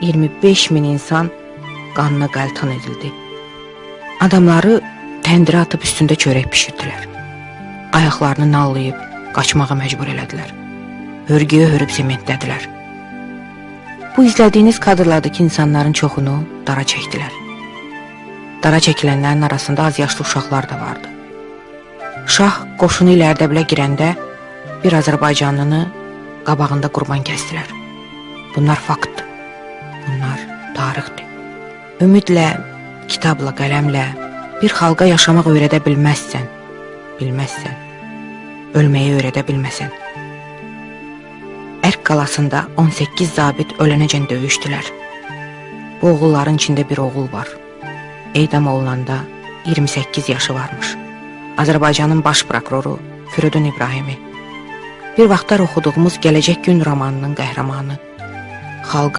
25.000 insan qanına qəltan edildi. Adamları təndirə atıb üstündə çörək pişirdilər. Ayaqlarını nallayıb qaçmağa məcbur elədilər. Hörgüyə hörüb sementlədilər. Bu izlədiyiniz kadrlardakı insanların çoxunu dara çəkdilər. Dara çəkilənlərin arasında az yaşlı uşaqlar da vardı. Şah qoşunu ilə Ərdəbilə girəndə bir Azərbaycanlını qabağında qurban kəsdilər. Bunlar faktdır. Bunlar tarixdir. Ümidlə, kitabla, qələmlə bir xalqa yaşamaq öyrədə bilməzsən, ölməyi öyrədə bilməsən. Ərk qalasında 18 zabit ölənəcən döyüşdülər. Bu oğulların içində bir oğul var. Edam olunanda 28 yaşı varmış. Azərbaycanın baş prokuroru Firidun İbrahimi. Bir vaxtlar oxuduğumuz Gələcək Gün romanının qəhrəmanı. Xalqa